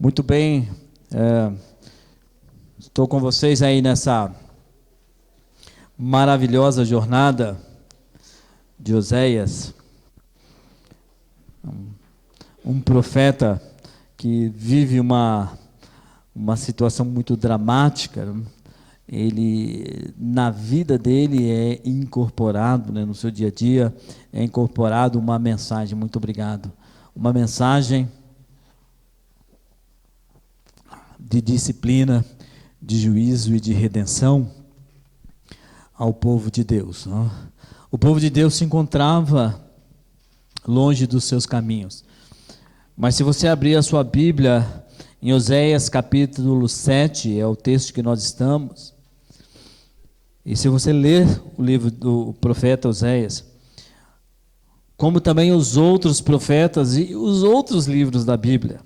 Muito bem, estou com vocês aí nessa maravilhosa jornada de Oséias, um profeta que vive uma situação muito dramática. Ele, na vida dele, é incorporado, no seu dia a dia, é incorporado uma mensagem. Muito obrigado. Uma mensagem de disciplina, de juízo e de redenção ao povo de Deus. O povo de Deus se encontrava longe dos seus caminhos. Mas se você abrir a sua Bíblia em Oséias capítulo 7, é o texto que nós estamos, e se você ler o livro do profeta Oséias, como também os outros profetas e os outros livros da Bíblia,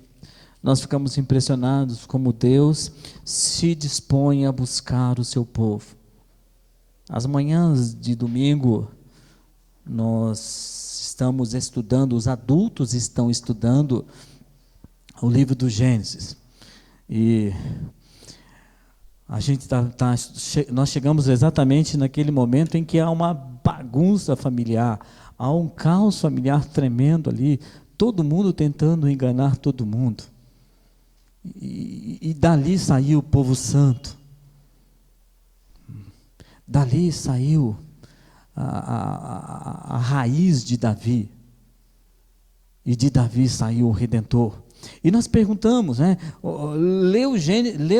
nós ficamos impressionados como Deus se dispõe a buscar o seu povo. As manhãs de domingo, nós estamos estudando, os adultos estão estudando o livro do Gênesis. E a gente nós chegamos exatamente naquele momento em que há uma bagunça familiar, há um caos familiar tremendo ali, todo mundo tentando enganar todo mundo. E dali saiu o povo santo. Dali saiu a raiz de Davi. E de Davi saiu o Redentor. E nós perguntamos, lê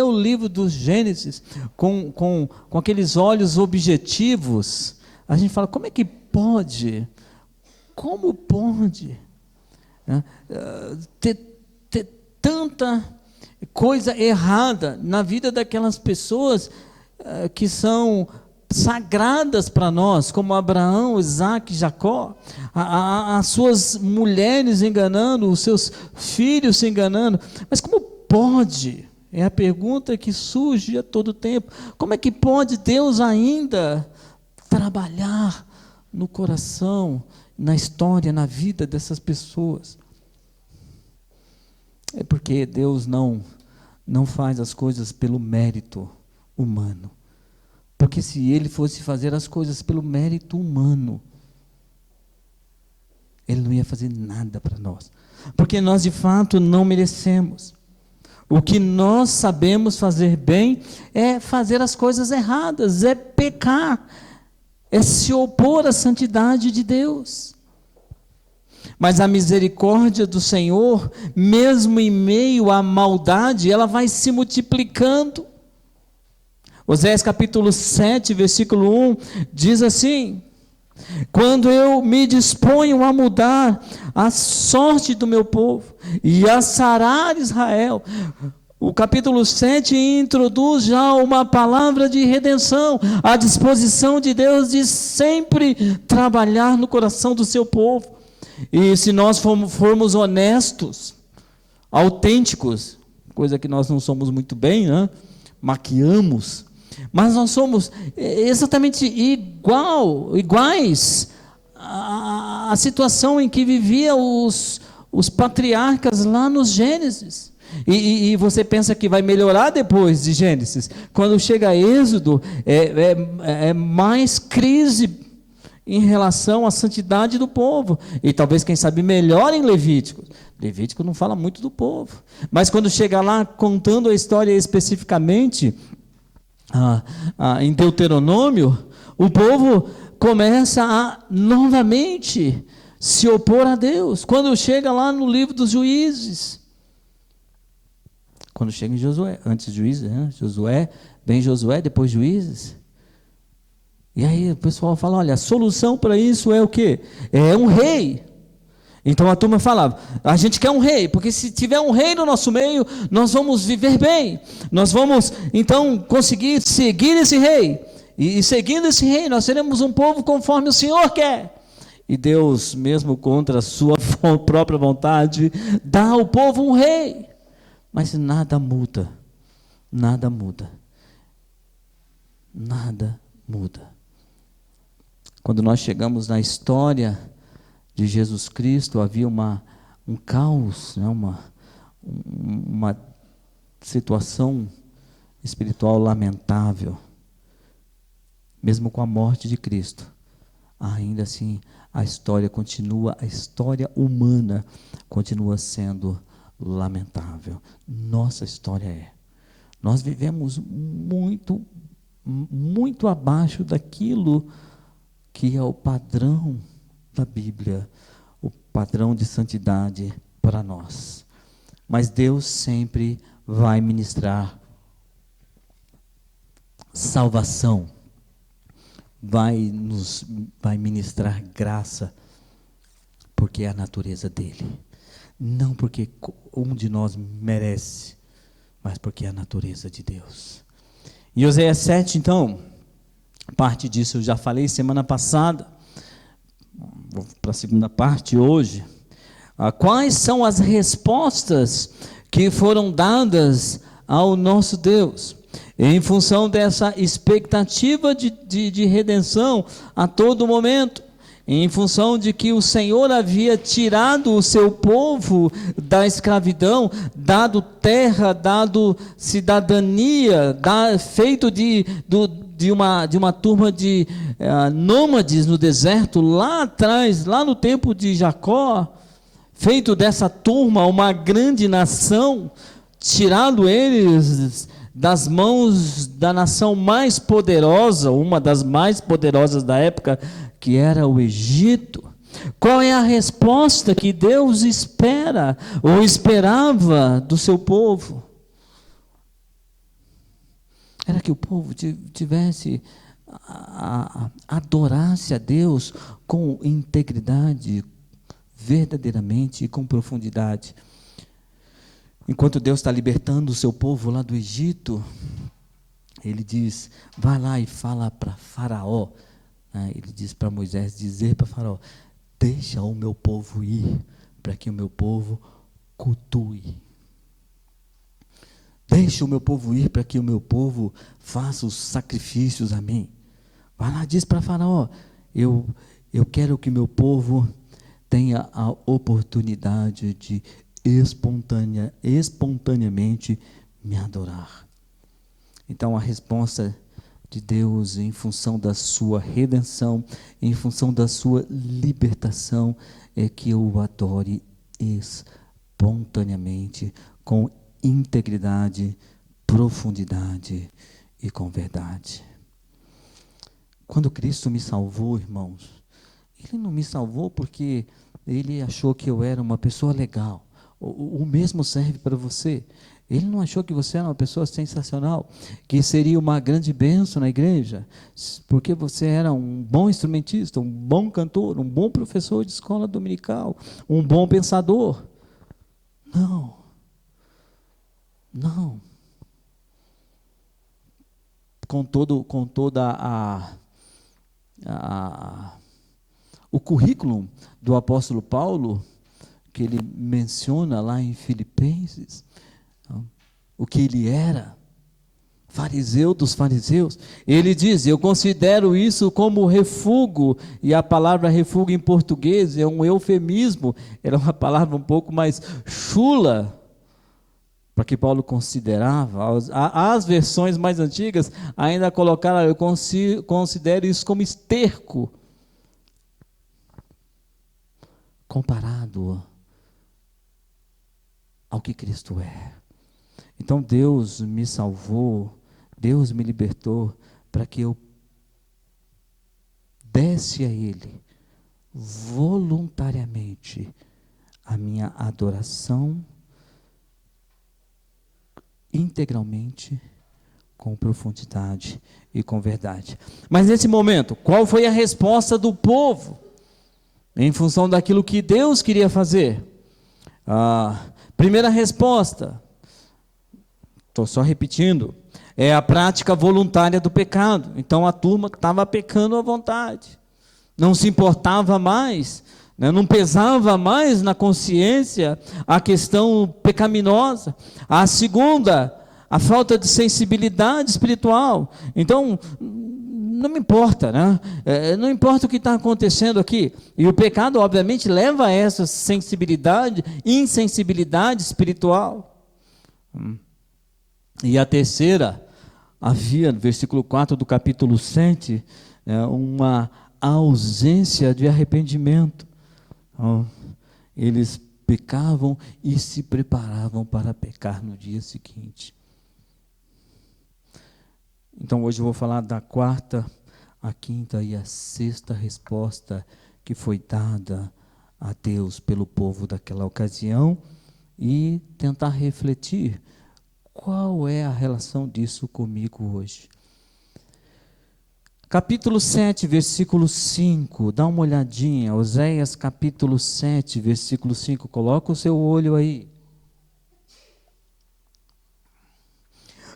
o livro dos Gênesis com aqueles olhos objetivos. A gente fala, como é que pode? Como pode ter tanta coisa errada na vida daquelas pessoas que são sagradas para nós, como Abraão, Isaac, Jacó, as suas mulheres enganando, os seus filhos se enganando. Mas como pode? É a pergunta que surge a todo tempo. Como é que pode Deus ainda trabalhar no coração, na história, na vida dessas pessoas? É porque Deus não faz as coisas pelo mérito humano. Porque se Ele fosse fazer as coisas pelo mérito humano, Ele não ia fazer nada para nós. Porque nós de fato não merecemos. O que nós sabemos fazer bem é fazer as coisas erradas, é pecar, é se opor à santidade de Deus. Mas a misericórdia do Senhor, mesmo em meio à maldade, ela vai se multiplicando. Oséias capítulo 7, versículo 1, diz assim: quando eu me disponho a mudar a sorte do meu povo e a sarar Israel. O capítulo 7 introduz já uma palavra de redenção, a disposição de Deus de sempre trabalhar no coração do seu povo. E se nós formos honestos, autênticos, coisa que nós não somos muito bem, maquiamos, mas nós somos exatamente iguais à situação em que viviam os patriarcas lá nos Gênesis. E você pensa que vai melhorar depois de Gênesis. Quando chega a Êxodo, é mais crise em relação à santidade do povo. E talvez, quem sabe, melhor em Levítico. Levítico não fala muito do povo. Mas quando chega lá, contando a história especificamente, em Deuteronômio, o povo começa a novamente se opor a Deus. Quando chega lá no livro dos Juízes, quando chega em Josué, antes Juízes, Josué, vem Josué, depois Juízes. E aí o pessoal fala, olha, a solução para isso é o quê? É um rei. Então a turma falava, a gente quer um rei, porque se tiver um rei no nosso meio, nós vamos viver bem. Nós vamos, então, conseguir seguir esse rei. E seguindo esse rei, nós seremos um povo conforme o Senhor quer. E Deus, mesmo contra a sua própria vontade, dá ao povo um rei. Mas nada muda. Nada muda. Nada muda. Quando nós chegamos na história de Jesus Cristo, havia um caos, uma situação espiritual lamentável, mesmo com a morte de Cristo, ainda assim a história humana continua sendo lamentável. Nossa história é. Nós vivemos muito, muito abaixo daquilo que é o padrão da Bíblia, o padrão de santidade para nós. Mas Deus sempre vai ministrar salvação, vai ministrar graça, porque é a natureza dele. Não porque um de nós merece, mas porque é a natureza de Deus. Em Oséias 7, então, parte disso eu já falei semana passada, vou para a segunda parte hoje. Quais são as respostas que foram dadas ao nosso Deus, em função dessa expectativa de redenção a todo momento, em função de que o Senhor havia tirado o seu povo da escravidão, dado terra, dado cidadania, feito de uma turma de nômades no deserto, lá atrás, lá no tempo de Jacó, feito dessa turma uma grande nação, tirado eles das mãos da nação mais poderosa, uma das mais poderosas da época, que era o Egito. Qual é a resposta que Deus espera, ou esperava do seu povo? Era que o povo adorasse a Deus com integridade, verdadeiramente e com profundidade. Enquanto Deus está libertando o seu povo lá do Egito, ele diz, vai lá e fala para Faraó, ele diz para Moisés, dizer para Faraó, deixa o meu povo ir, para que o meu povo cultue. Deixa o meu povo ir, para que o meu povo faça os sacrifícios a mim. Vai lá, diz para Faraó, eu quero que meu povo tenha a oportunidade de espontaneamente me adorar. Então a resposta de Deus em função da sua redenção, em função da sua libertação, é que eu o adore espontaneamente, com integridade, profundidade e com verdade. Quando Cristo me salvou, irmãos, Ele não me salvou porque Ele achou que eu era uma pessoa legal. O mesmo serve para você. Ele não achou que você era uma pessoa sensacional, que seria uma grande bênção na igreja, porque você era um bom instrumentista, um bom cantor, um bom professor de escola dominical, um bom pensador. Não. Não. Com toda o currículo do apóstolo Paulo, que ele menciona lá em Filipenses, o que ele era, fariseu dos fariseus, ele diz, eu considero isso como refúgio, e a palavra refúgio em português é um eufemismo, era uma palavra um pouco mais chula, para que Paulo considerava. As versões mais antigas ainda colocaram, eu considero isso como esterco, comparado ao que Cristo é. Então Deus me salvou, Deus me libertou, para que eu desse a Ele, voluntariamente, a minha adoração, integralmente, com profundidade e com verdade. Mas nesse momento, qual foi a resposta do povo, em função daquilo que Deus queria fazer? Primeira resposta, estou só repetindo, é a prática voluntária do pecado. Então a turma estava pecando à vontade, não se importava mais, não pesava mais na consciência a questão pecaminosa. A segunda, a falta de sensibilidade espiritual. Então não me importa, né? Não importa o que está acontecendo aqui. E o pecado, obviamente, leva a essa insensibilidade espiritual. E a terceira, havia, no versículo 4 do capítulo 7, uma ausência de arrependimento. Eles pecavam e se preparavam para pecar no dia seguinte. Então hoje eu vou falar da quarta, a quinta e a sexta resposta que foi dada a Deus pelo povo daquela ocasião e tentar refletir qual é a relação disso comigo hoje. Capítulo 7, versículo 5, dá uma olhadinha, Oséias capítulo 7, versículo 5, coloca o seu olho aí.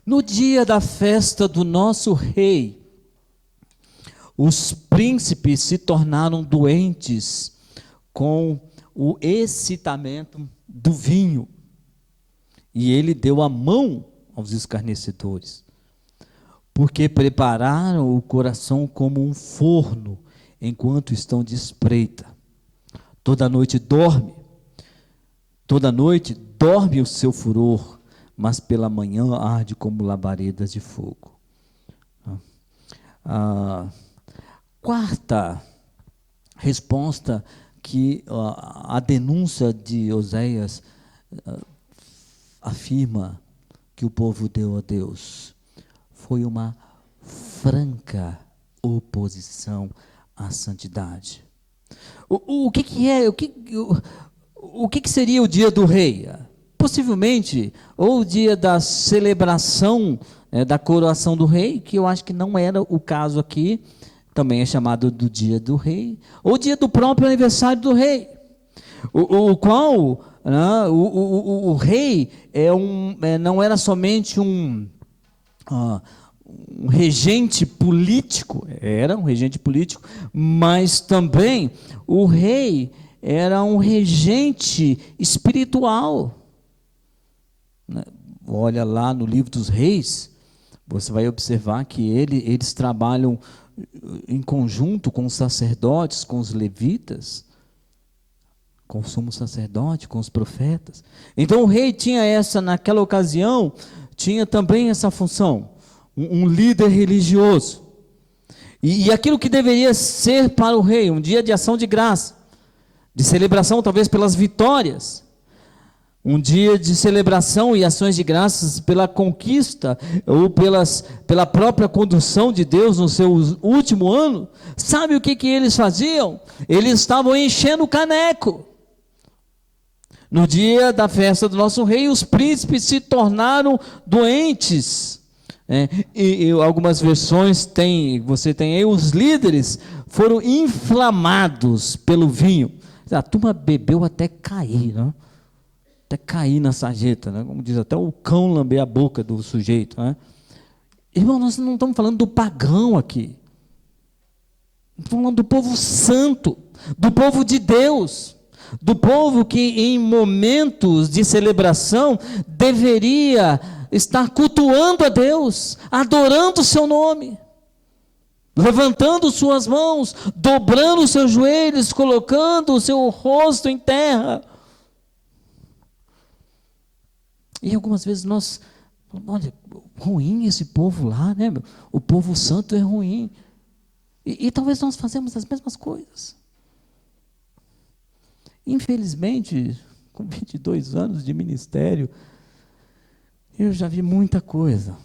No dia da festa do nosso rei, os príncipes se tornaram doentes com o excitamento do vinho, e ele deu a mão aos escarnecedores, porque prepararam o coração como um forno, enquanto estão de espreita. Toda noite dorme o seu furor, mas pela manhã arde como labaredas de fogo. Quarta resposta que a denúncia de Oséias afirma que o povo deu a Deus foi uma franca oposição à santidade. O que seria o dia do rei? Possivelmente, ou o dia da celebração da coroação do rei, que eu acho que não era o caso aqui, também é chamado do dia do rei, ou dia do próprio aniversário do rei, o qual o rei não era somente um regente político, era um regente político, mas também o rei era um regente espiritual. Olha lá no livro dos reis, você vai observar que eles trabalham em conjunto com os sacerdotes, com os levitas, com o sumo sacerdote, com os profetas. Então o rei tinha naquela ocasião, tinha também essa função, um líder religioso. E aquilo que deveria ser para o rei, um dia de ação de graça, de celebração talvez pelas vitórias, um dia de celebração e ações de graças pela conquista ou pela própria condução de Deus no seu último ano. Sabe o que eles faziam? Eles estavam enchendo o caneco. No dia da festa do nosso rei, os príncipes se tornaram doentes. E algumas versões você tem aí, os líderes foram inflamados pelo vinho. A turma bebeu até cair, né? Até cair na sarjeta, né? Como diz, até o cão lamber a boca do sujeito, né? Irmão, nós não estamos falando do pagão aqui, estamos falando do povo santo, do povo de Deus, do povo que em momentos de celebração deveria estar cultuando a Deus, adorando o seu nome, levantando suas mãos, dobrando os seus joelhos, colocando o seu rosto em terra. E algumas vezes olha, ruim esse povo lá, né? O povo santo é ruim. E talvez nós fazemos as mesmas coisas. Infelizmente, com 22 anos de ministério, eu já vi muita coisa.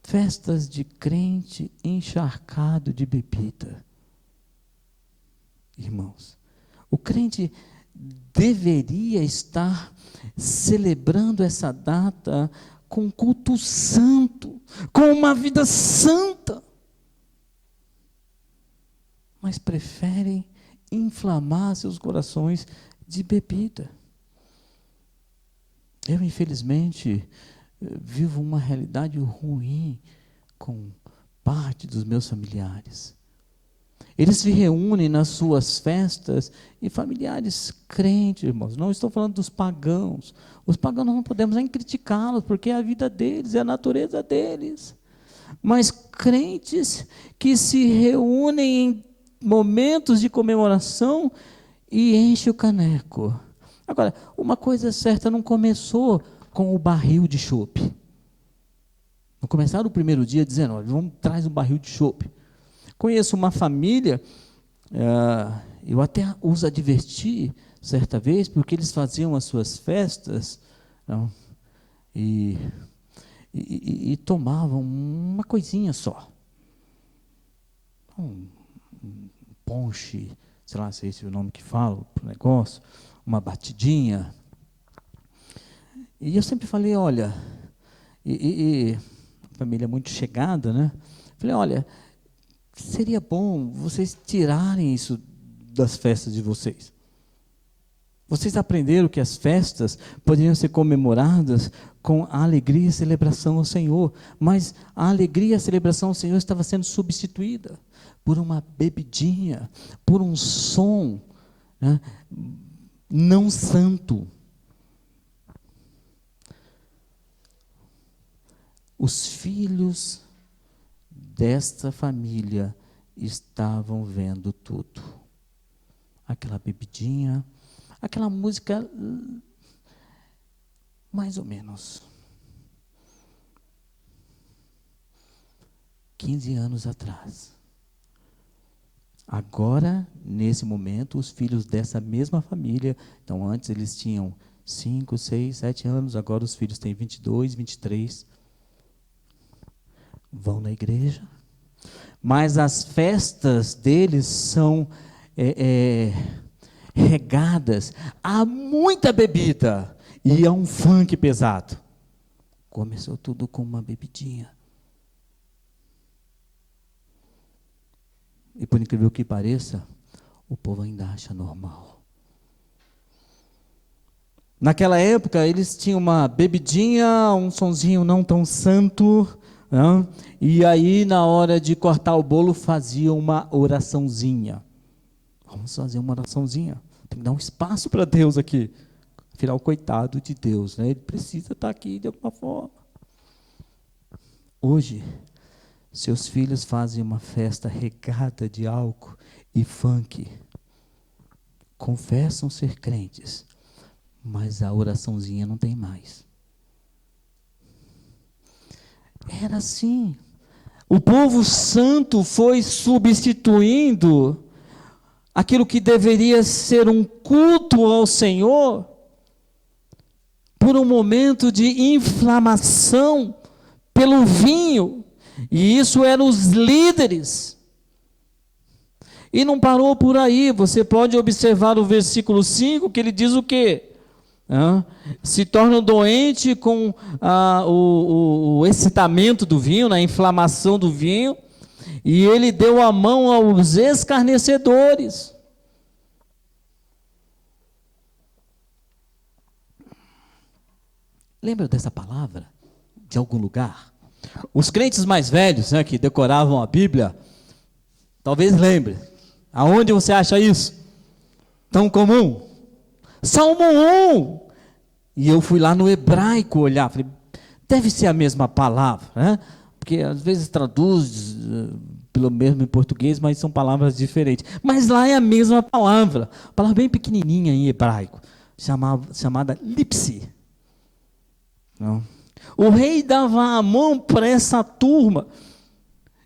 Festas de crente encharcado de bebida. Irmãos, o crente deveria estar celebrando essa data com culto santo, com uma vida santa, mas preferem inflamar seus corações de bebida. Eu, infelizmente, vivo uma realidade ruim com parte dos meus familiares. Eles se reúnem nas suas festas, e familiares crentes, irmãos, não estou falando dos pagãos. Os pagãos nós não podemos nem criticá-los, porque é a vida deles, é a natureza deles. mas crentes que se reúnem em momentos de comemoração e enchem o caneco. Agora, uma coisa certa, não começou com o barril de chope. Não começaram o primeiro dia dizendo, olha, vamos traz um barril de chope. Conheço uma família, eu até os adverti certa vez, porque eles faziam as suas festas não, e tomavam uma coisinha só. Um ponche, sei lá se é esse o nome que falo para o negócio, uma batidinha. E eu sempre falei, olha, família muito chegada, né? Falei, olha, seria bom vocês tirarem isso das festas de vocês. Vocês aprenderam que as festas poderiam ser comemoradas com a alegria e celebração ao Senhor, mas a alegria e a celebração ao Senhor estava sendo substituída por uma bebidinha, por um som, né, não santo. Os filhos desta família estavam vendo tudo. Aquela bebidinha, aquela música, mais ou menos. 15 anos atrás. Agora, nesse momento, os filhos dessa mesma família, então antes eles tinham 5, 6, 7 anos, agora os filhos têm 22, 23, vão na igreja, mas as festas deles são regadas a muita bebida e a um funk pesado. Começou tudo com uma bebidinha. E por incrível que pareça, o povo ainda acha normal. Naquela época, eles tinham uma bebidinha, um sonzinho não tão santo, né? E aí, na hora de cortar o bolo, faziam uma oraçãozinha. Vamos fazer uma oraçãozinha. Tem que dar um espaço para Deus aqui. Afinal, coitado de Deus, né? Ele precisa estar aqui de alguma forma. Hoje, seus filhos fazem uma festa regada de álcool e funk. Confessam ser crentes, mas a oraçãozinha não tem mais. Era assim. O povo santo foi substituindo aquilo que deveria ser um culto ao Senhor por um momento de inflamação pelo vinho. E isso eram os líderes. E não parou por aí. Você pode observar o versículo 5, que ele diz o quê? Se tornam doentes com o excitamento do vinho, a inflamação do vinho. E ele deu a mão aos escarnecedores. Lembra dessa palavra? De algum lugar? Os crentes mais velhos, né, que decoravam a Bíblia, talvez lembre. Aonde você acha isso? Tão comum? Salmo 1. E eu fui lá no hebraico olhar, falei, deve ser a mesma palavra, né? Porque às vezes traduz pelo mesmo em português, mas são palavras diferentes. Mas lá é a mesma palavra bem pequenininha em hebraico, chamada lipsi. Não. O rei dava a mão para essa turma,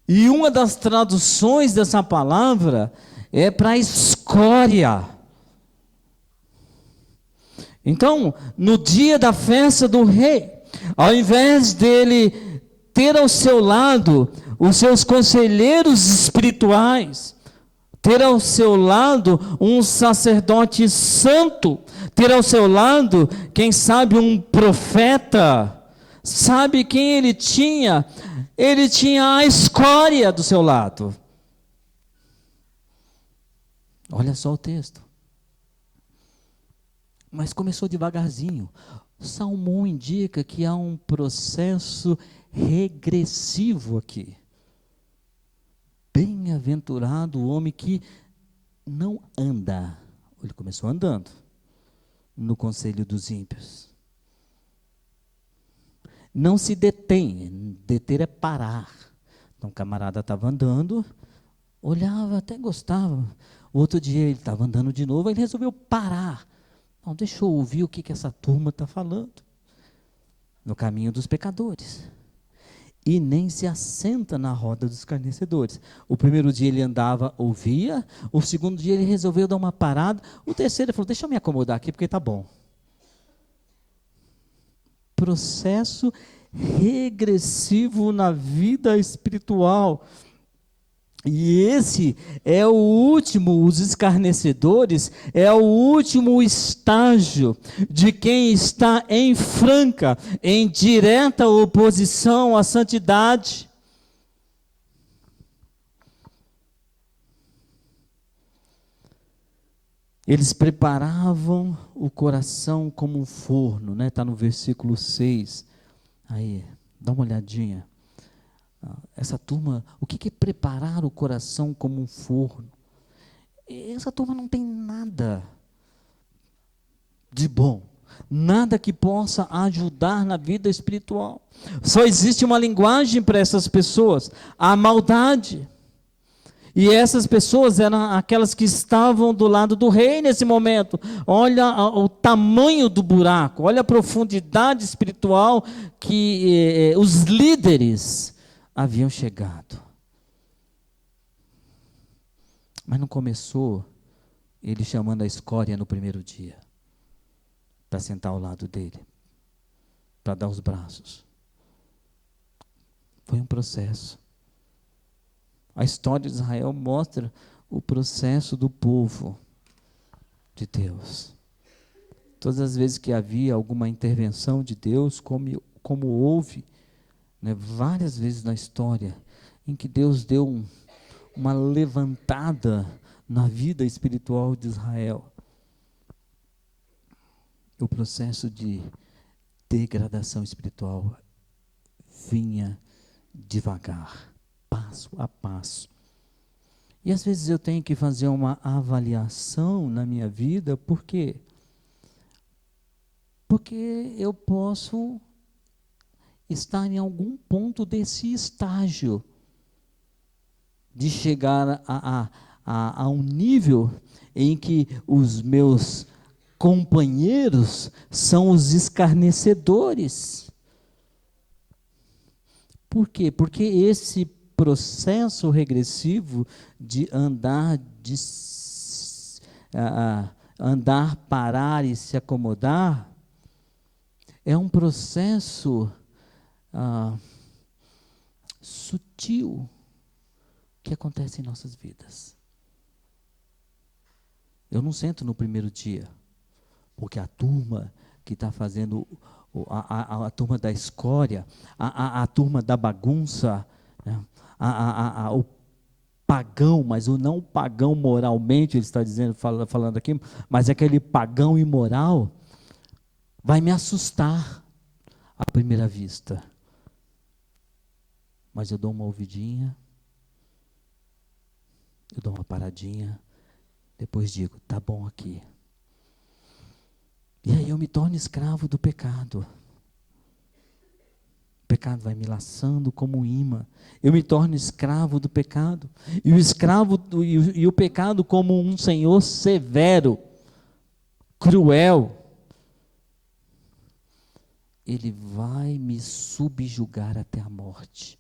e uma das traduções dessa palavra é para escória. Então, no dia da festa do rei, ao invés dele ter ao seu lado os seus conselheiros espirituais, ter ao seu lado um sacerdote santo, ter ao seu lado, quem sabe, um profeta, sabe quem ele tinha? Ele tinha a escória do seu lado. Olha só o texto. Mas começou devagarzinho. O Salmo 1 indica que há um processo regressivo aqui. Bem-aventurado o homem que não anda. Ele começou andando no conselho dos ímpios. Não se detém. Deter é parar. Então o camarada estava andando, olhava, até gostava. Outro dia ele estava andando de novo, aí ele resolveu parar. Não, deixa eu ouvir o que essa turma está falando. No caminho dos pecadores. E nem se assenta na roda dos escarnecedores. O primeiro dia ele andava, ouvia. O segundo dia ele resolveu dar uma parada. O terceiro ele falou, deixa eu me acomodar aqui porque está bom. Processo regressivo na vida espiritual. E esse é o último, os escarnecedores, é o último estágio de quem está em franca, em direta oposição à santidade. Eles preparavam o coração como um forno, né? Está no versículo 6. Aí, dá uma olhadinha. Essa turma, o que é preparar o coração como um forno? Essa turma não tem nada de bom, nada que possa ajudar na vida espiritual. Só existe uma linguagem para essas pessoas, a maldade. E essas pessoas eram aquelas que estavam do lado do rei nesse momento. Olha o tamanho do buraco, olha a profundidade espiritual que os líderes haviam chegado. Mas não começou ele chamando a escória no primeiro dia, para sentar ao lado dele, para dar os braços. Foi um processo. A história de Israel mostra o processo do povo de Deus. Todas as vezes que havia alguma intervenção de Deus, como houve, né, várias vezes na história, em que Deus deu uma levantada na vida espiritual de Israel. O processo de degradação espiritual vinha devagar, passo a passo. E às vezes eu tenho que fazer uma avaliação na minha vida, por quê? Porque eu posso estar em algum ponto desse estágio, de chegar a um nível em que os meus companheiros são os escarnecedores. Por quê? Porque esse processo regressivo de andar, parar e se acomodar, é um processo sutil que acontece em nossas vidas. Eu não sento no primeiro dia, porque a turma que está fazendo, a turma da escória, a turma da bagunça, né? O pagão, mas o não pagão moralmente, ele está dizendo, falando aqui, mas aquele pagão imoral, vai me assustar à primeira vista. Mas eu dou uma ouvidinha, eu dou uma paradinha, depois digo, tá bom aqui. E aí eu me torno escravo do pecado. O pecado vai me laçando como um imã. Eu me torno escravo do pecado. E o pecado como um senhor severo, cruel. Ele vai me subjugar até a morte.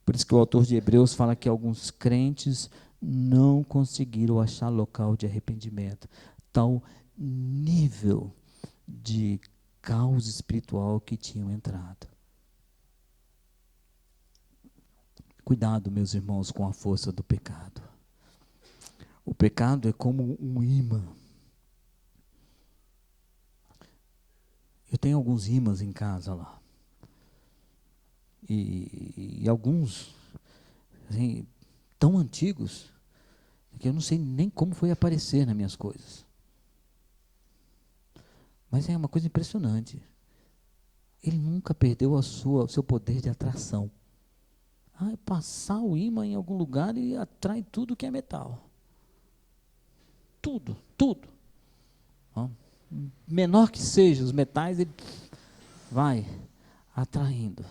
Por isso que o autor de Hebreus fala que alguns crentes não conseguiram achar local de arrependimento. Tal nível de caos espiritual que tinham entrado. Cuidado, meus irmãos, com a força do pecado. O pecado é como um imã. Eu tenho alguns imãs em casa lá. E alguns assim, tão antigos que eu não sei nem como foi aparecer nas minhas coisas. Mas é uma coisa impressionante. Ele nunca perdeu o seu poder de atração. Passar o imã em algum lugar e atrai tudo que é metal. Tudo. Menor que seja os metais, ele vai atraindo.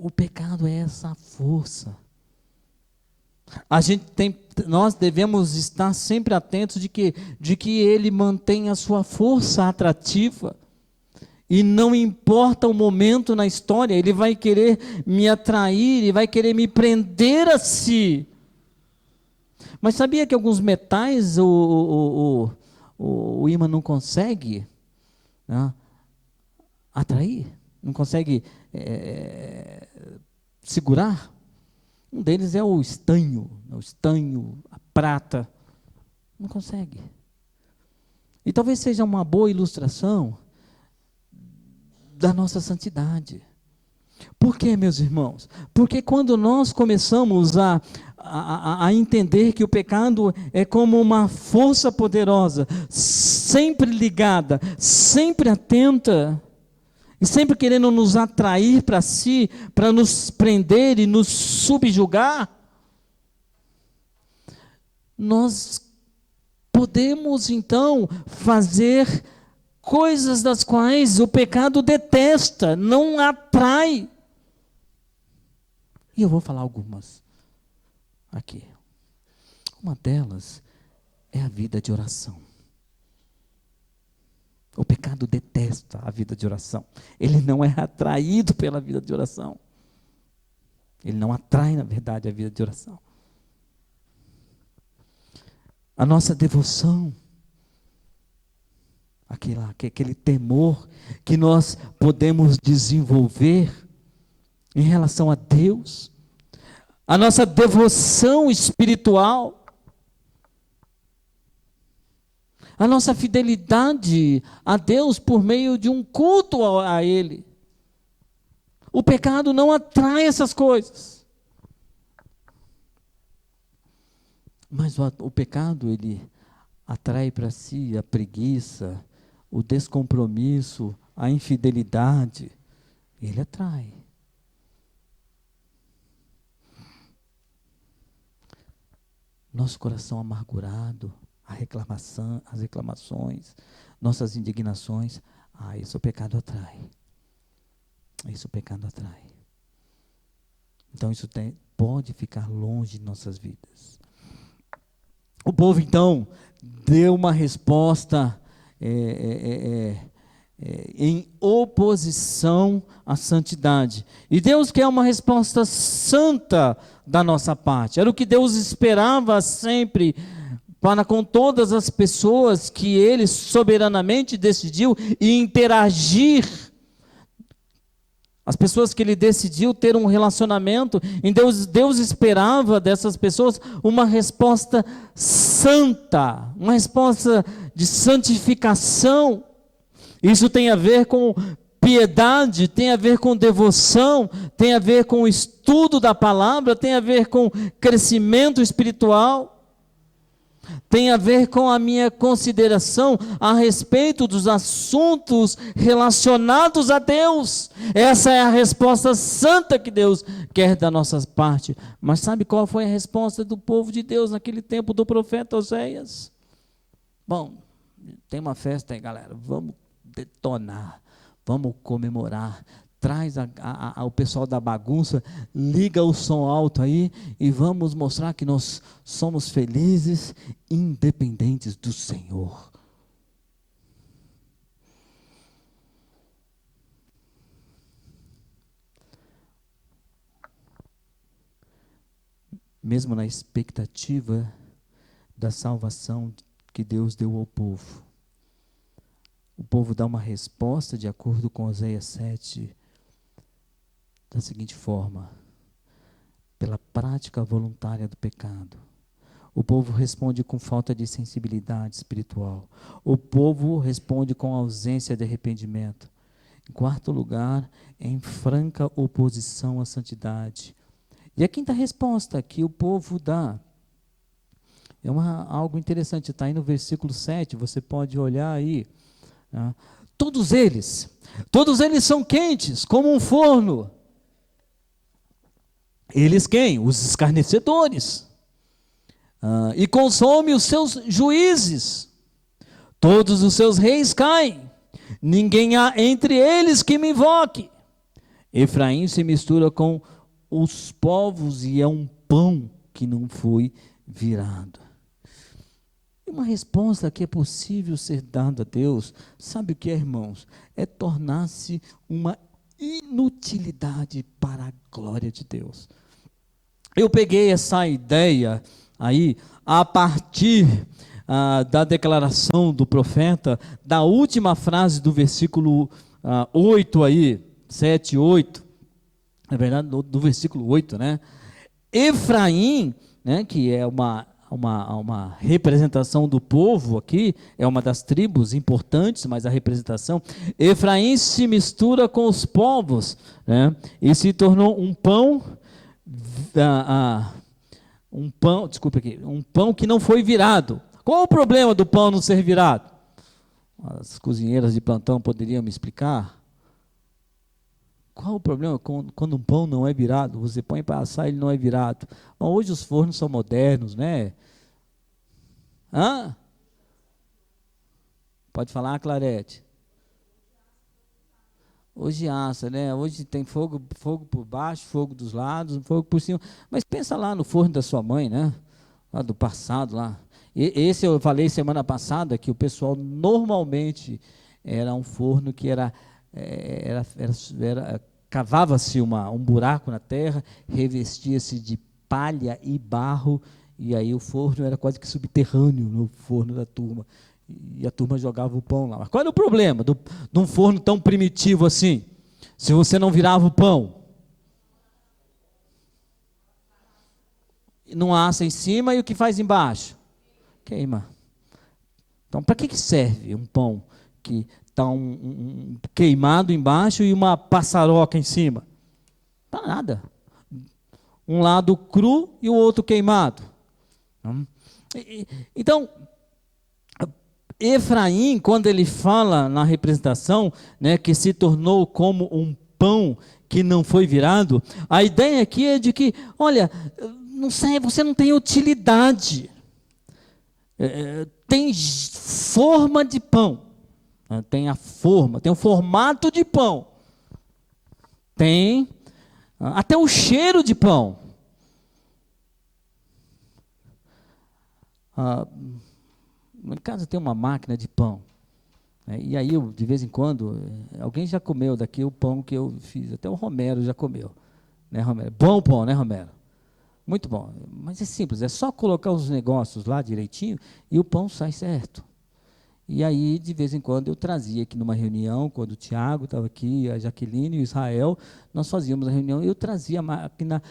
O pecado é essa força. Nós devemos estar sempre atentos de que ele mantém a sua força atrativa. E não importa o momento na história, ele vai querer me atrair, ele vai querer me prender a si. Mas sabia que alguns metais o ímã não consegue, né, atrair? Não consegue segurar? Um deles é o estanho, a prata. Não consegue. E talvez seja uma boa ilustração da nossa santidade. Por quê, meus irmãos? Porque quando nós começamos a entender que o pecado é como uma força poderosa, sempre ligada, sempre atenta, e sempre querendo nos atrair para si, para nos prender e nos subjugar, nós podemos então fazer coisas das quais o pecado detesta, não atrai. E eu vou falar algumas aqui. Uma delas é a vida de oração. O pecado detesta a vida de oração. Ele não é atraído pela vida de oração. Ele não atrai, na verdade, a vida de oração. A nossa devoção, aquele temor que nós podemos desenvolver em relação a Deus, a nossa devoção espiritual, a nossa fidelidade a Deus por meio de um culto a Ele. O pecado não atrai essas coisas. Mas o pecado, ele atrai para si a preguiça, o descompromisso, a infidelidade. Ele atrai. Nosso coração amargurado, as reclamações, nossas indignações, isso o pecado atrai. Isso o pecado atrai. Então isso pode ficar longe de nossas vidas. O povo então deu uma resposta em oposição à santidade. E Deus quer uma resposta santa da nossa parte. Era o que Deus esperava sempre para com todas as pessoas que Ele soberanamente decidiu interagir. As pessoas que Ele decidiu ter um relacionamento, em Deus esperava dessas pessoas uma resposta santa, uma resposta de santificação. Isso tem a ver com piedade, tem a ver com devoção, tem a ver com o estudo da palavra, tem a ver com crescimento espiritual, tem a ver com a minha consideração a respeito dos assuntos relacionados a Deus. Essa é a resposta santa que Deus quer da nossa parte. Mas sabe qual foi a resposta do povo de Deus naquele tempo do profeta Oséias? Bom, tem uma festa aí, galera, vamos detonar, vamos comemorar. Traz o pessoal da bagunça, liga o som alto aí e vamos mostrar que nós somos felizes, independentes do Senhor. Mesmo na expectativa da salvação que Deus deu ao povo, o povo dá uma resposta de acordo com Oséias 7, da seguinte forma: pela prática voluntária do pecado. O povo responde com falta de sensibilidade espiritual. O povo responde com ausência de arrependimento. Em quarto lugar, em franca oposição à santidade. E a quinta resposta que o povo dá é algo interessante, está aí no versículo 7, você pode olhar aí. Todos eles são quentes como um forno. Eles quem? Os escarnecedores. E consome os seus juízes. Todos os seus reis caem. Ninguém há entre eles que me invoque. Efraim se mistura com os povos e é um pão que não foi virado. E uma resposta que é possível ser dada a Deus, sabe o que é, irmãos? É tornar-se uma inutilidade para a glória de Deus. Eu peguei essa ideia aí a partir da declaração do profeta, da última frase do versículo 8 aí, 7, 8, na verdade do versículo 8, né? Efraim, né, que é uma representação do povo aqui, é uma das tribos importantes, mas a representação, Efraim se mistura com os povos, né, e se tornou um pão, um pão que não foi virado. Qual o problema do pão não ser virado? As cozinheiras de plantão poderiam me explicar? Qual o problema quando um pão não é virado? Você põe para assar, ele não é virado. Mas hoje os fornos são modernos, né? Hã? Pode falar, Clarete. Hoje assa, né? Hoje tem fogo por baixo, fogo dos lados, fogo por cima. Mas pensa lá no forno da sua mãe, né? Lá do passado, lá. Esse eu falei semana passada, que o pessoal normalmente era um forno que cavava-se um buraco na terra, revestia-se de palha e barro, e aí o forno era quase que subterrâneo no forno da turma. E a turma jogava o pão lá. Mas qual era o problema de um forno tão primitivo assim? Se você não virava o pão, não assa em cima, e o que faz embaixo? Queima. Então, para que serve um pão que está queimado embaixo e uma passaroca em cima? Para nada. Um lado cru e o outro queimado. Então, Efraim, quando ele fala na representação, né, que se tornou como um pão que não foi virado, a ideia aqui é de que, olha, não sei, você não tem utilidade. Tem forma de pão, tem a forma, tem o formato de pão, tem até o cheiro de pão. Em casa tem uma máquina de pão, e aí eu, de vez em quando, alguém já comeu daqui o pão que eu fiz, até o Romero já comeu, né, Romero? Bom pão, né, Romero? Muito bom, mas é simples, é só colocar os negócios lá direitinho e o pão sai certo. E aí, de vez em quando, eu trazia aqui numa reunião, quando o Tiago estava aqui, a Jaqueline e o Israel, nós fazíamos a reunião, e eu trazia a máquina.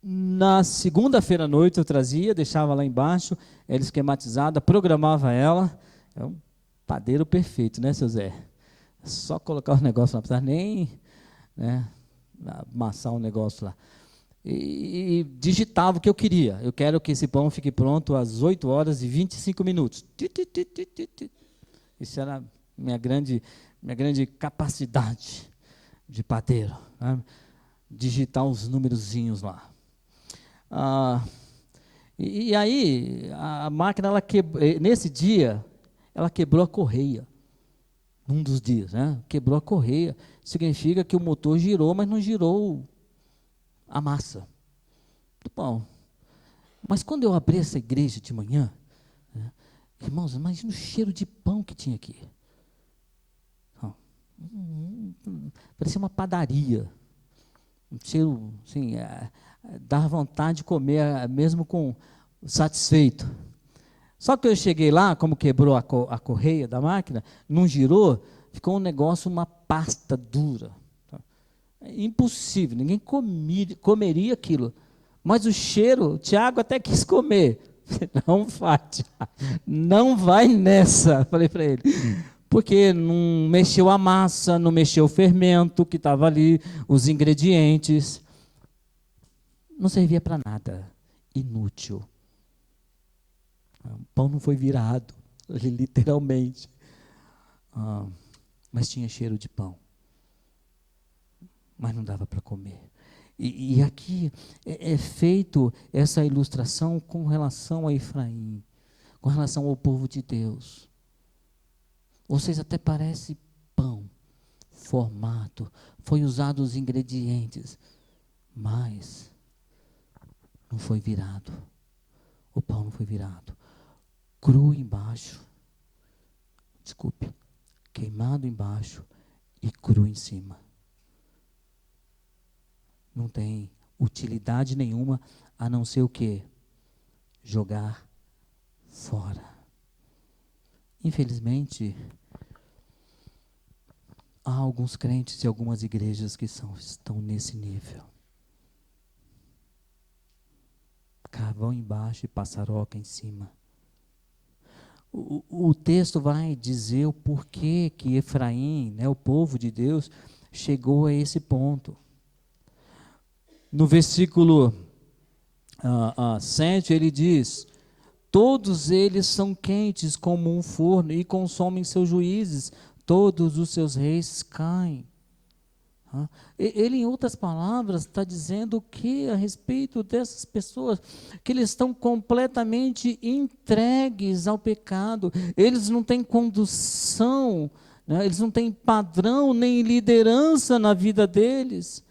Na segunda-feira à noite eu trazia, deixava lá embaixo, ela esquematizada, programava ela. É um padeiro perfeito, né, seu Zé? É só colocar os negócios lá, não precisa nem, né, amassar um negócio lá. E digitava o que eu queria. Eu quero que esse pão fique pronto às 8 horas e 25 minutos. Isso era minha grande capacidade de padeiro, né? Digitar os númerozinhos lá. E aí, a máquina, nesse dia, ela quebrou a correia. Num dos dias, né? Quebrou a correia. Significa que o motor girou, mas não girou a massa do pão. Mas quando eu abri essa igreja de manhã, né, irmãos, imagina o cheiro de pão que tinha aqui. Parecia uma padaria. Um cheiro, assim, dava vontade de comer, mesmo com satisfeito. Só que eu cheguei lá, como quebrou a correia da máquina, não girou, ficou um negócio, uma pasta dura. Impossível, ninguém comeria aquilo. Mas o cheiro, o Tiago até quis comer. Não vai, Tiago, não vai nessa, falei para ele. Porque não mexeu a massa, não mexeu o fermento que estava ali, os ingredientes. Não servia para nada, inútil. O pão não foi virado, literalmente. Mas tinha cheiro de pão. Mas não dava para comer. E aqui é feito essa ilustração com relação a Efraim, com relação ao povo de Deus. Vocês até parecem pão, formato, foi usado os ingredientes, mas não foi virado. O pão não foi virado. Cru embaixo, queimado embaixo e cru em cima. Não tem utilidade nenhuma, a não ser o quê? Jogar fora. Infelizmente, há alguns crentes e algumas igrejas que estão nesse nível. Carvão embaixo e passaroca em cima. O texto vai dizer o porquê que Efraim, né, o povo de Deus, chegou a esse ponto. No versículo 7, ele diz: todos eles são quentes como um forno e consomem seus juízes, todos os seus reis caem. Ele, em outras palavras, está dizendo que a respeito dessas pessoas, que eles estão completamente entregues ao pecado, eles não têm condução, né? Eles não têm padrão nem liderança na vida deles.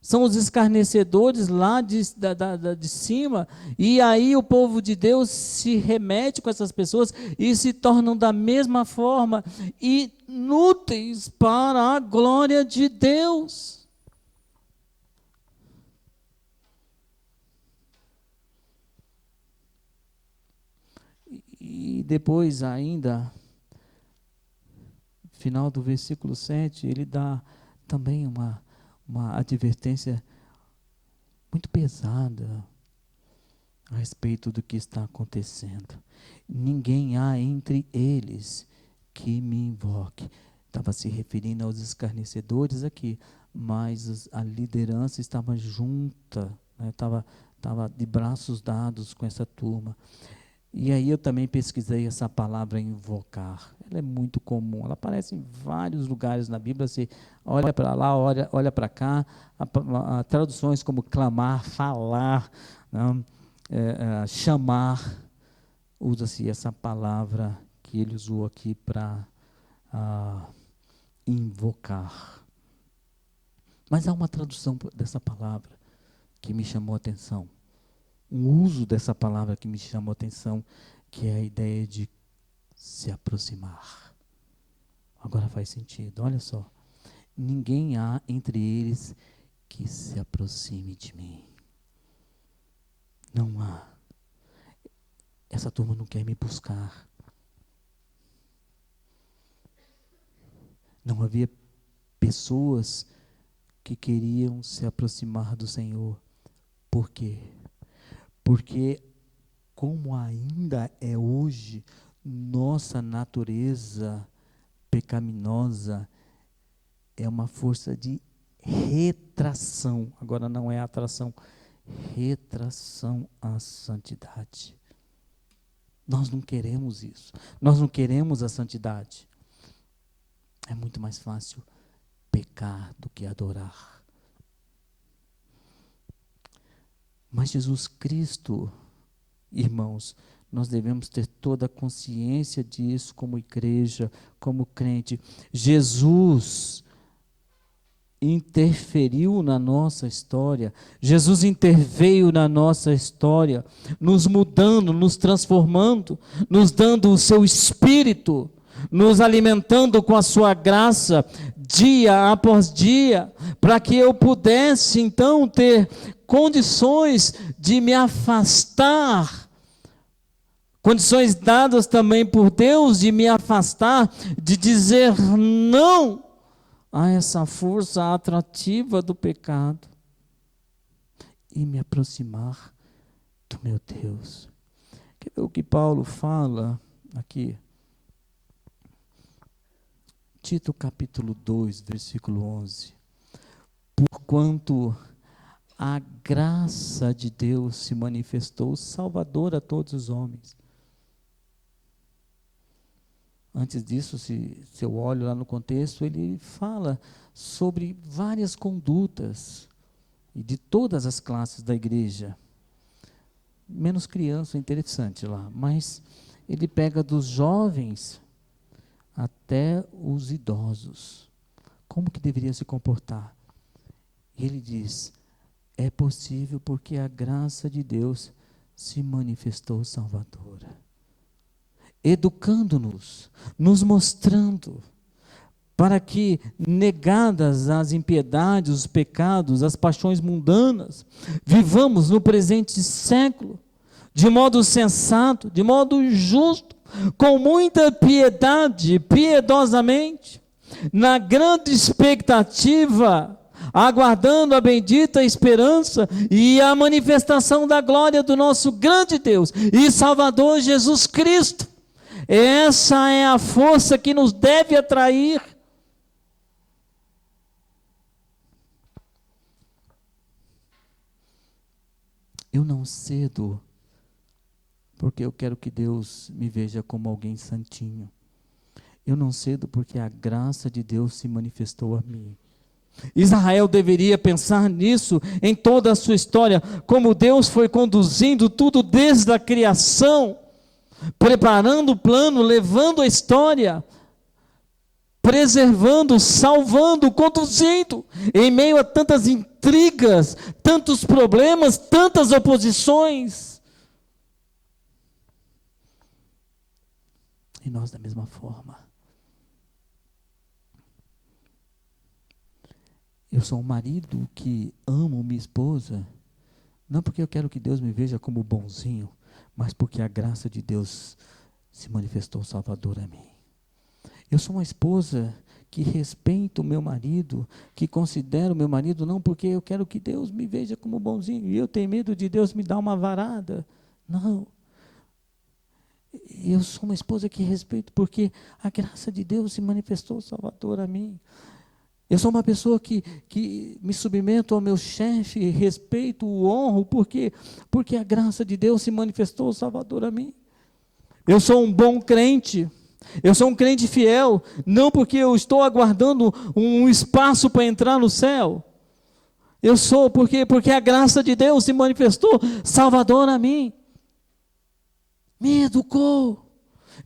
São os escarnecedores lá de cima, e aí o povo de Deus se remete com essas pessoas e se tornam da mesma forma inúteis para a glória de Deus. E depois ainda, final do versículo 7, ele dá também uma advertência muito pesada a respeito do que está acontecendo. Ninguém há entre eles que me invoque. Estava se referindo aos escarnecedores aqui, mas a liderança estava junta, né? Estava de braços dados com essa turma. E aí eu também pesquisei essa palavra invocar. Ela é muito comum, ela aparece em vários lugares na Bíblia. Você olha para lá, olha para cá, traduções como clamar, falar, né? Chamar, usa-se essa palavra que ele usou aqui para invocar. Mas há uma tradução dessa palavra que me chamou a atenção. Um uso dessa palavra que me chamou a atenção, que é a ideia de se aproximar. Agora faz sentido, olha só. Ninguém há entre eles que se aproxime de mim. Não há. Essa turma não quer me buscar. Não havia pessoas que queriam se aproximar do Senhor. Por quê? Porque, como ainda é hoje, nossa natureza pecaminosa é uma força de retração. Agora não é atração, retração à santidade. Nós não queremos isso. Nós não queremos a santidade. É muito mais fácil pecar do que adorar. Mas Jesus Cristo, irmãos, nós devemos ter toda a consciência disso como igreja, como crente. Jesus interferiu na nossa história. Jesus interveio na nossa história, nos mudando, nos transformando, nos dando o seu Espírito, nos alimentando com a sua graça, dia após dia, para que eu pudesse então ter condições de me afastar, condições dadas também por Deus de me afastar, de dizer não a essa força atrativa do pecado e me aproximar do meu Deus. Quer ver o que Paulo fala aqui? Tito capítulo 2, versículo 11. Porquanto a graça de Deus se manifestou salvadora a todos os homens. Antes disso, se eu olho lá no contexto, ele fala sobre várias condutas e de todas as classes da igreja. Menos criança, interessante lá, mas ele pega dos jovens até os idosos. como que deveria se comportar. E ele diz, é possível porque a graça de Deus se manifestou salvadora. Educando-nos, nos mostrando, para que, negadas as impiedades, os pecados, as paixões mundanas, vivamos no presente século, de modo sensato, de modo justo, com muita piedade, piedosamente, na grande expectativa, aguardando a bendita esperança e a manifestação da glória do nosso grande Deus e Salvador Jesus Cristo. Essa é a força que nos deve atrair. Eu não cedo porque eu quero que Deus me veja como alguém santinho. Eu não cedo porque a graça de Deus se manifestou a mim. Israel deveria pensar nisso em toda a sua história, como Deus foi conduzindo tudo desde a criação, preparando o plano, levando a história, preservando, salvando, conduzindo, em meio a tantas intrigas, tantos problemas, tantas oposições. E nós da mesma forma. Eu sou um marido que amo minha esposa, não porque eu quero que Deus me veja como bonzinho, mas porque a graça de Deus se manifestou Salvador a mim. Eu sou uma esposa que respeito o meu marido, que considero o meu marido, não porque eu quero que Deus me veja como bonzinho, e eu tenho medo de Deus me dar uma varada. Não. Eu sou uma esposa que respeito porque a graça de Deus se manifestou Salvador a mim. Eu sou uma pessoa que me submeto ao meu chefe, respeito, o honro, porque a graça de Deus se manifestou Salvador a mim. Eu sou um bom crente, eu sou um crente fiel, não porque eu estou aguardando um espaço para entrar no céu. Eu sou porque a graça de Deus se manifestou Salvador a mim. Me educou,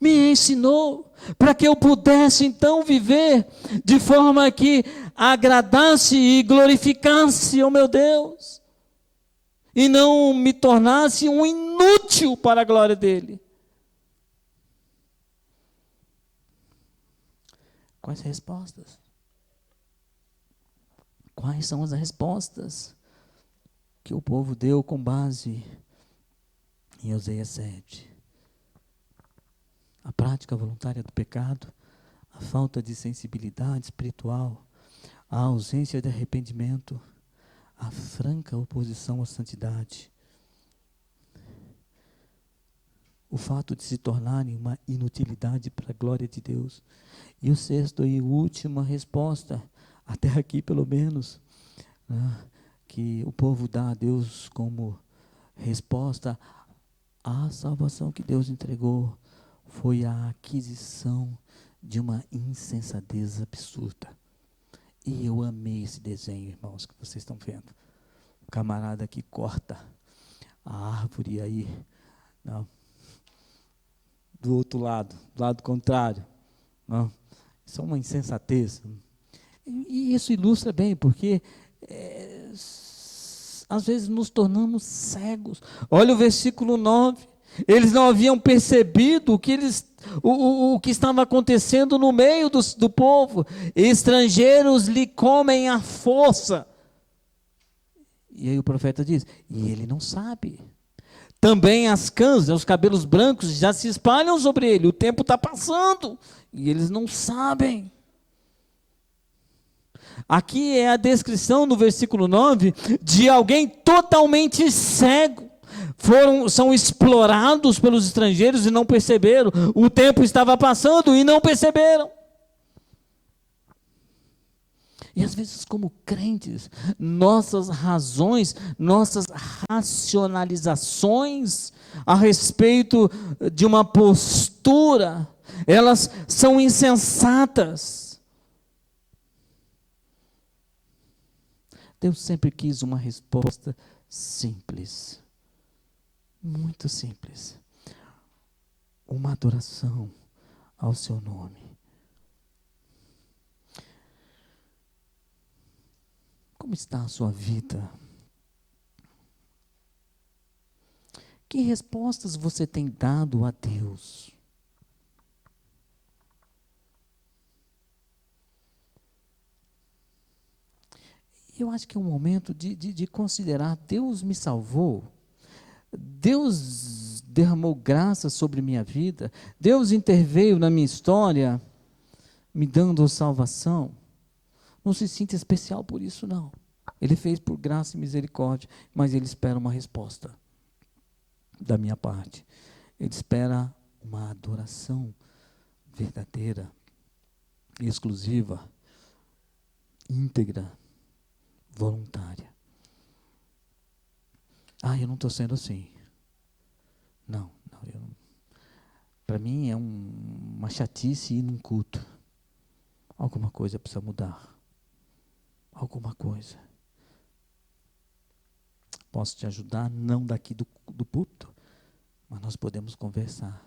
me ensinou, para que eu pudesse então viver de forma que agradasse e glorificasse o meu Deus, e não me tornasse um inútil para a glória dele. Quais respostas? Quais são as respostas que o povo deu com base em Oséias 7? A prática voluntária do pecado, a falta de sensibilidade espiritual, a ausência de arrependimento, a franca oposição à santidade, o fato de se tornarem uma inutilidade para a glória de Deus. E o sexto e última resposta, até aqui pelo menos, né, que o povo dá a Deus como resposta à salvação que Deus entregou, foi a aquisição de uma insensatez absurda. E eu amei esse desenho, irmãos, que vocês estão vendo. O camarada que corta a árvore aí, não, do outro lado, do lado contrário. Não, isso é uma insensatez. E isso ilustra bem, porque às vezes nos tornamos cegos. Olha o versículo 9. Eles não haviam percebido o que estava acontecendo no meio do povo. Estrangeiros lhe comem à força. E aí o profeta diz, e ele não sabe. Também as cãs, os cabelos brancos já se espalham sobre ele. O tempo está passando e eles não sabem. Aqui é a descrição no versículo 9 de alguém totalmente cego. São explorados pelos estrangeiros e não perceberam. O tempo estava passando e não perceberam. E às vezes, como crentes, nossas razões, nossas racionalizações a respeito de uma postura, elas são insensatas. Deus sempre quis uma resposta simples. Muito simples. Uma adoração ao seu nome. está a sua vida? Que respostas você tem dado a Deus? Eu acho que é um momento de considerar: Deus me salvou, Deus derramou graça sobre minha vida, Deus interveio na minha história, me dando salvação. Não se sinta especial por isso, não. Ele fez por graça e misericórdia, mas Ele espera uma resposta da minha parte. Ele espera uma adoração verdadeira, exclusiva, íntegra, voluntária. Eu não estou sendo assim. Não. Para mim é uma chatice ir num culto. Alguma coisa precisa mudar. Alguma coisa. Posso te ajudar? Não daqui do púlpito, mas nós podemos conversar.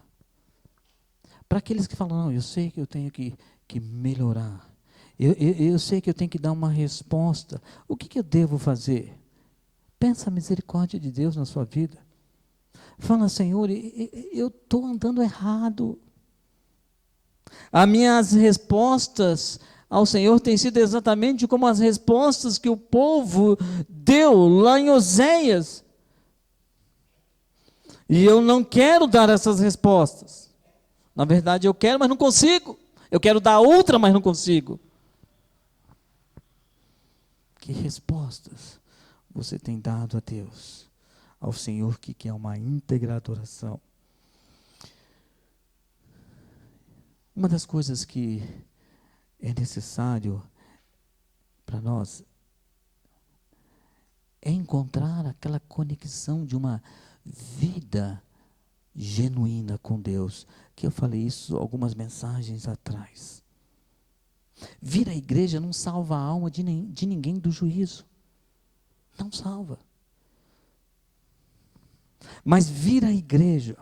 Para aqueles que falam: não, eu sei que eu tenho que melhorar. Eu sei que eu tenho que dar uma resposta. O que eu devo fazer? Pensa a misericórdia de Deus na sua vida. Fala: Senhor, eu estou andando errado. As minhas respostas ao Senhor têm sido exatamente como as respostas que o povo deu lá em Oséias. E eu não quero dar essas respostas. Na verdade, eu quero, mas não consigo. Eu quero dar outra, mas não consigo. Que respostas você tem dado a Deus, ao Senhor, que quer uma íntegra adoração? Uma das coisas que é necessário para nós é encontrar aquela conexão de uma vida genuína com Deus, que eu falei isso algumas mensagens atrás. Vir à igreja não salva a alma de ninguém do juízo. Não salva. Mas vir à igreja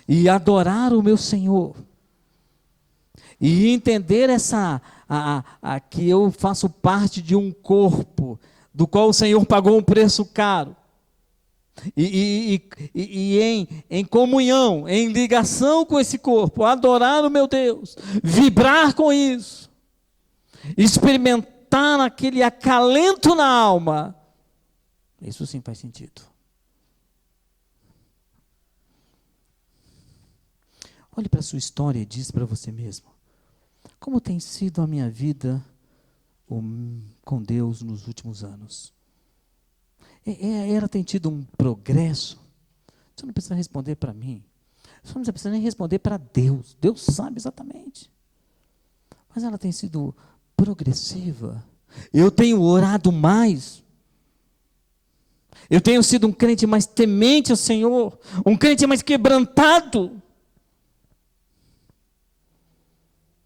e adorar o meu Senhor, e entender que eu faço parte de um corpo, do qual o Senhor pagou um preço caro, e em comunhão, em ligação com esse corpo, adorar o meu Deus, vibrar com isso, experimentar aquele acalento na alma, isso sim faz sentido. Olhe para a sua história e diz para você mesmo: como tem sido a minha vida com Deus nos últimos anos? Ela tem tido um progresso? Você não precisa responder para mim. Você não precisa nem responder para Deus. Deus sabe exatamente. Mas ela tem sido progressiva. Eu tenho orado mais. Eu tenho sido um crente mais temente ao Senhor. Um crente mais quebrantado.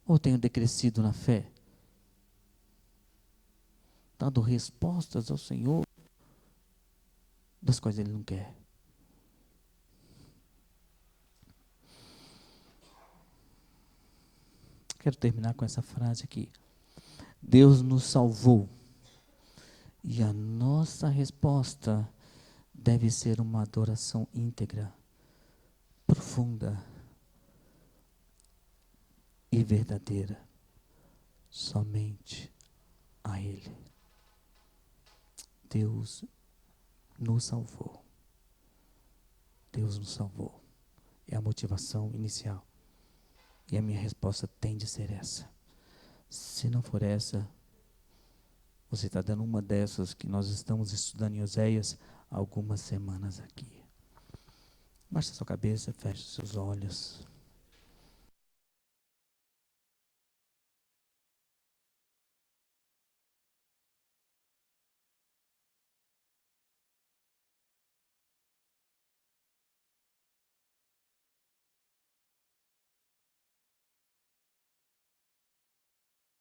Ou tenho decrescido na fé? Dando respostas ao Senhor das quais Ele não quer. Quero terminar com essa frase aqui. Deus nos salvou. E a nossa resposta deve ser uma adoração íntegra, profunda e verdadeira, somente a Ele. Deus nos salvou. Deus nos salvou. É a motivação inicial. E a minha resposta tem de ser essa. Se não for essa, você está dando uma dessas que nós estamos estudando em Oséias há algumas semanas aqui. Baixe a sua cabeça, feche os seus olhos.